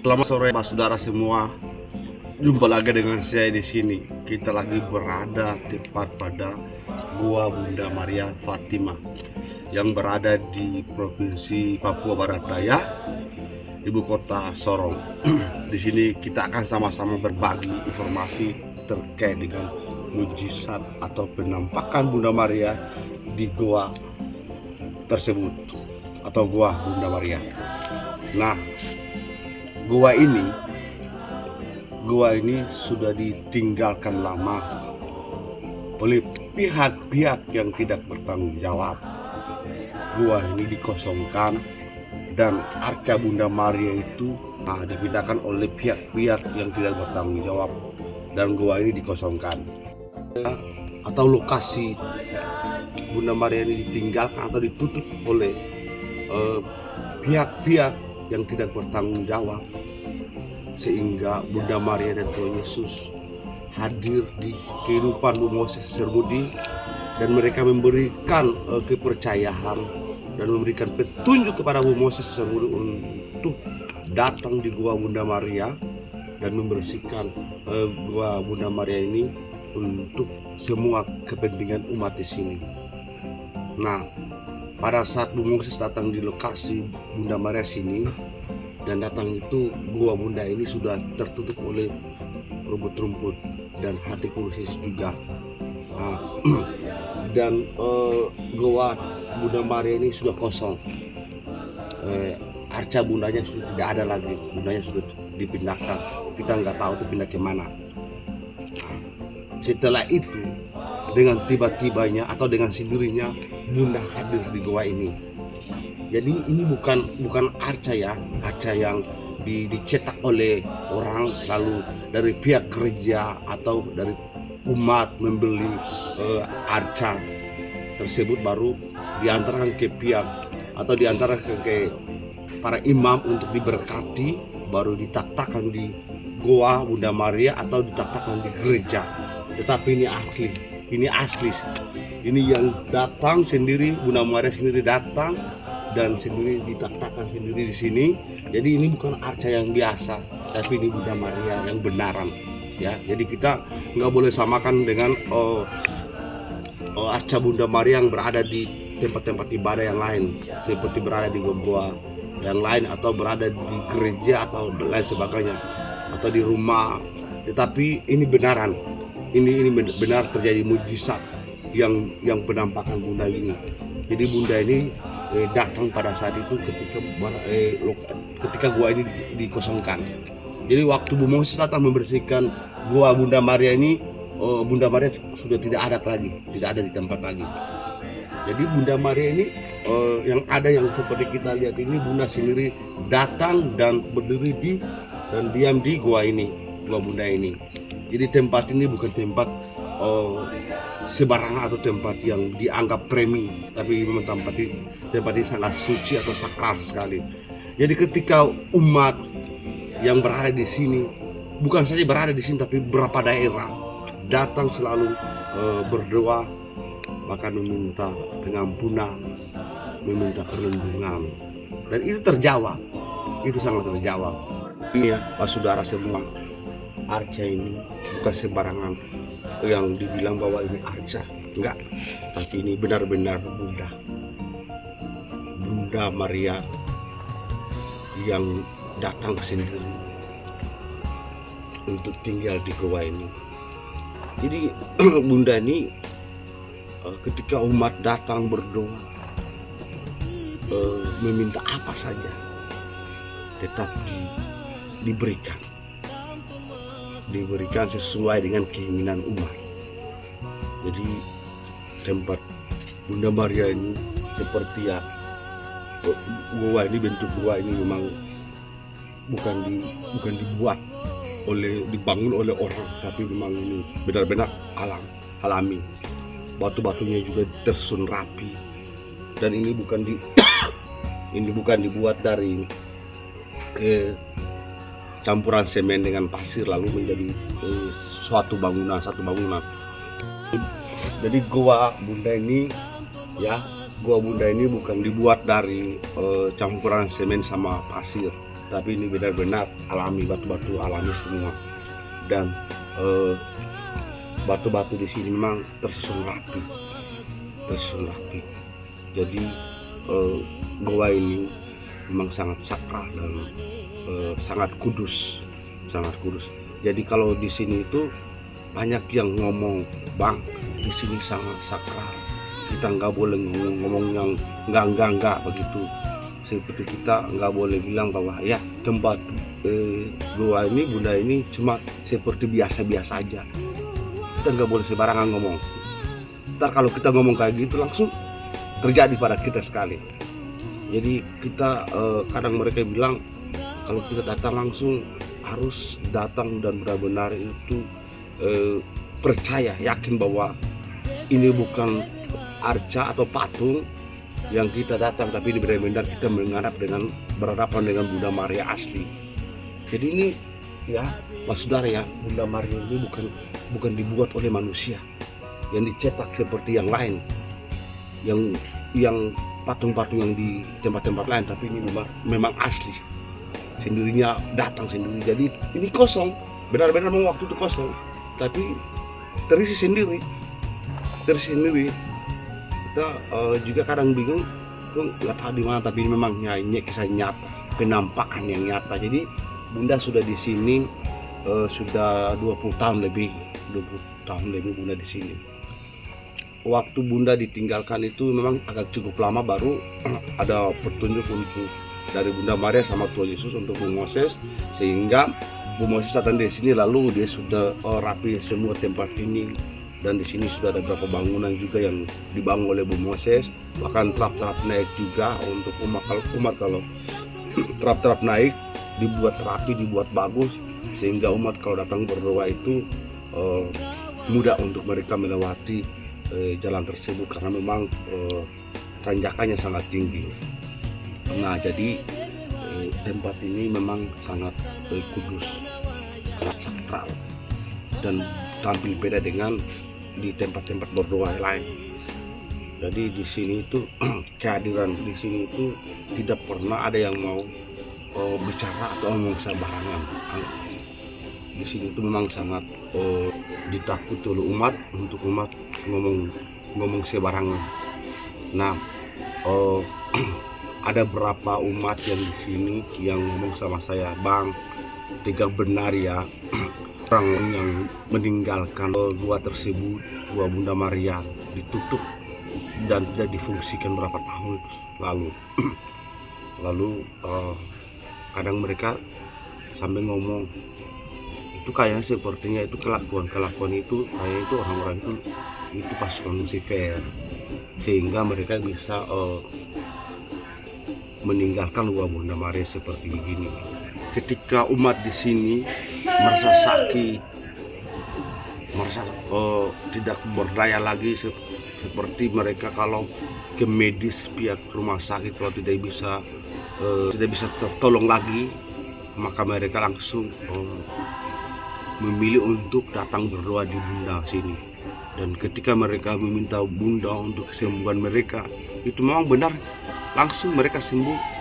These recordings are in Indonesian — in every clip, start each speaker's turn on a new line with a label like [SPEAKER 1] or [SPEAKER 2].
[SPEAKER 1] Selamat sore, Pak Saudara semua. Jumpa lagi dengan saya di sini. Kita lagi berada tepat pada Gua Bunda Maria Fatimah yang berada di Provinsi Papua Barat Daya, ibu kota Sorong. Di sini kita akan sama-sama berbagi informasi terkait dengan mujizat atau penampakan Bunda Maria di gua tersebut atau Gua Bunda Maria. Nah, gua ini sudah ditinggalkan lama oleh pihak-pihak yang tidak bertanggung jawab. Gua ini dikosongkan dan arca Bunda Maria itu dipindahkan oleh pihak-pihak yang tidak bertanggung jawab, dan gua ini dikosongkan. Atau lokasi Bunda Maria ini ditinggalkan atau ditutup oleh pihak-pihak yang tidak bertanggung jawab, sehingga Bunda Maria dan Tuhan Yesus hadir di kehidupan Bu Moses Sermudi, dan mereka memberikan kepercayaan dan memberikan petunjuk kepada Bu Moses Sermudi untuk datang di Gua Bunda Maria dan membersihkan Gua Bunda Maria ini untuk semua kepentingan umat di sini. Nah, pada saat Bu Moses datang di lokasi Bunda Maria sini dan datang itu, Gua Bunda ini sudah tertutup oleh rumput-rumput dan hati kursis juga. Dan Gua Bunda Maria ini sudah kosong. Arca bundanya sudah tidak ada lagi, bundanya sudah dipindahkan. Kita nggak tahu itu pindah ke mana. Setelah itu, dengan tiba-tibanya atau dengan sendirinya Bunda hadir di gua ini. Jadi ini bukan arca ya, arca yang dicetak oleh orang lalu dari pihak gereja atau dari umat membeli arca tersebut baru diantarkan ke pihak atau diantarkan ke para imam untuk diberkati, baru ditaktakan di Gua Bunda Maria atau ditaktakan di gereja. Tetapi ini asli, ini yang datang sendiri, Bunda Maria sendiri datang dan sendiri ditaktakan sendiri di sini. Jadi ini bukan arca yang biasa, tapi ini Bunda Maria yang benaran, ya. Jadi kita nggak boleh samakan dengan arca Bunda Maria yang berada di tempat-tempat ibadah yang lain, seperti berada di gua yang lain atau berada di gereja atau lain sebagainya atau di rumah. Tetapi ini benaran. Ini benar terjadi mujizat yang penampakan Bunda ini. Jadi Bunda ini datang pada saat itu ketika gua ini dikosongkan. Jadi waktu Bu Moses datang membersihkan Gua Bunda Maria ini, Bunda Maria sudah tidak ada lagi, tidak ada di tempat lagi. Jadi Bunda Maria ini yang ada yang seperti kita lihat ini, Bunda sendiri datang dan berdiri dan diam di gua ini, Gua Bunda ini. Jadi tempat ini bukan tempat sembarangan atau tempat yang dianggap premi, tapi memang tempat ini sangat suci atau sakral sekali. Jadi ketika umat yang berada di sini, bukan saja berada di sini tapi beberapa daerah datang selalu berdoa, bahkan meminta pengampunan, meminta perlindungan, dan itu terjawab, itu sangat terjawab. Ini ya Pak Saudara semua, arca ini bukan sembarangan yang dibilang bahwa ini arca, enggak, tapi ini benar-benar Bunda Maria yang datang sendiri untuk tinggal di gua ini. Jadi Bunda ini ketika umat datang berdoa, meminta apa saja tetap diberikan sesuai dengan keinginan umat. Jadi tempat Bunda Maria ini seperti ya gua ini, bentuk gua ini memang bukan dibangun oleh orang, tapi memang ini benar-benar alami. Batu-batunya juga tersusun rapi, dan ini bukan dibuat dari campuran semen dengan pasir lalu menjadi satu bangunan. Jadi Gua Bunda ini ya, Gua Bunda ini bukan dibuat dari campuran semen sama pasir, tapi ini benar-benar alami, batu-batu alami semua. Dan batu-batu di sini memang tersusun rapi. Jadi goa ini memang sangat sakral dan sangat kudus. Jadi kalau di sini itu banyak yang ngomong, Bang, di sini sangat sakral, kita nggak boleh ngomong yang enggak begitu. Seperti kita nggak boleh bilang bahwa ya tempat goa ini, bunda ini cuma seperti biasa-biasa aja. Kita nggak boleh sembarangan ngomong. Ntar kalau kita ngomong kayak gitu langsung terjadi pada kita sekali. Jadi kita kadang mereka bilang kalau kita datang langsung harus datang dan benar-benar itu percaya, yakin bahwa ini bukan arca atau patung yang kita datang, tapi ini benar-benar kita berhadapan dengan Bunda Maria asli. Jadi ini ya Mas Saudara ya, Bunda Maria ini bukan dibuat oleh manusia yang dicetak seperti yang lain, yang patung-patung yang di tempat-tempat lain, tapi ini memang asli, sendirinya datang sendiri. Jadi ini kosong, benar-benar memang waktu itu kosong, tapi terisi sendiri. Kita juga kadang bingung, nggak tahu di mana, tapi ini memang kisah nyata, penampakan yang nyata. Jadi Bunda sudah di sini sudah 20 tahun lebih Bunda di sini. Waktu Bunda ditinggalkan itu memang agak cukup lama, baru ada petunjuk untuk dari Bunda Maria sama Tuhan Yesus untuk Bu Moses, sehingga Bu Moses datang di sini, lalu dia sudah rapi semua tempat ini. Dan di sini sudah ada beberapa bangunan juga yang dibangun oleh Bu Moses, bahkan trap-trap naik juga untuk umat kalau trap-trap naik dibuat rapi, dibuat bagus, sehingga umat kalau datang berdoa itu mudah untuk mereka melewati jalan tersebut, karena memang tanjakannya sangat tinggi. Nah, jadi tempat ini memang sangat kudus, sangat sakral, dan tampil beda dengan di tempat-tempat berdoa lain. Jadi di sini itu kehadiran di sini itu tidak pernah ada yang mau bicara atau ngomong sembarangan. Di sini itu memang sangat ditakuti oleh umat, untuk umat ngomong sembarangan. Nah, ada berapa umat yang di sini yang ngomong sama saya, Bang, tiga benar ya, orang yang meninggalkan gua tersebut, gua Bunda Maria ditutup dan tidak difungsikan berapa tahun lalu. Lalu kadang mereka sampai ngomong, itu kayaknya sepertinya itu kelakuan itu kayaknya itu orang-orang itu pasukan Lucifer, sehingga mereka bisa meninggalkan gua Bunda Maria seperti begini. Ketika umat di sini merasa sakit, merasa tidak berdaya lagi, seperti mereka kalau ke medis, pihak rumah sakit kalau tidak bisa tertolong lagi, maka mereka langsung memilih untuk datang berdoa di Bunda sini. Dan ketika mereka meminta Bunda untuk kesembuhan mereka, itu memang benar, langsung mereka sembuh.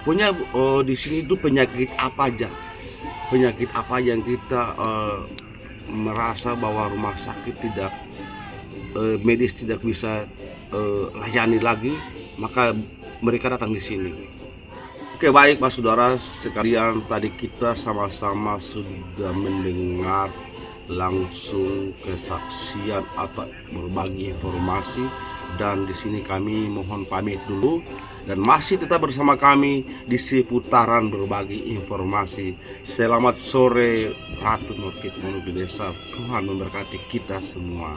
[SPEAKER 1] Punya di sini itu penyakit apa aja yang kita merasa bahwa rumah sakit tidak medis tidak bisa layani lagi, maka mereka datang di sini. Oke, baik Mas Saudara sekalian, tadi kita sama-sama sudah mendengar langsung kesaksian atau berbagi informasi, dan di sini kami mohon pamit dulu, dan masih tetap bersama kami di seputaran berbagi informasi. Selamat sore Ratu Nurkit menuju desa. Tuhan memberkati kita semua.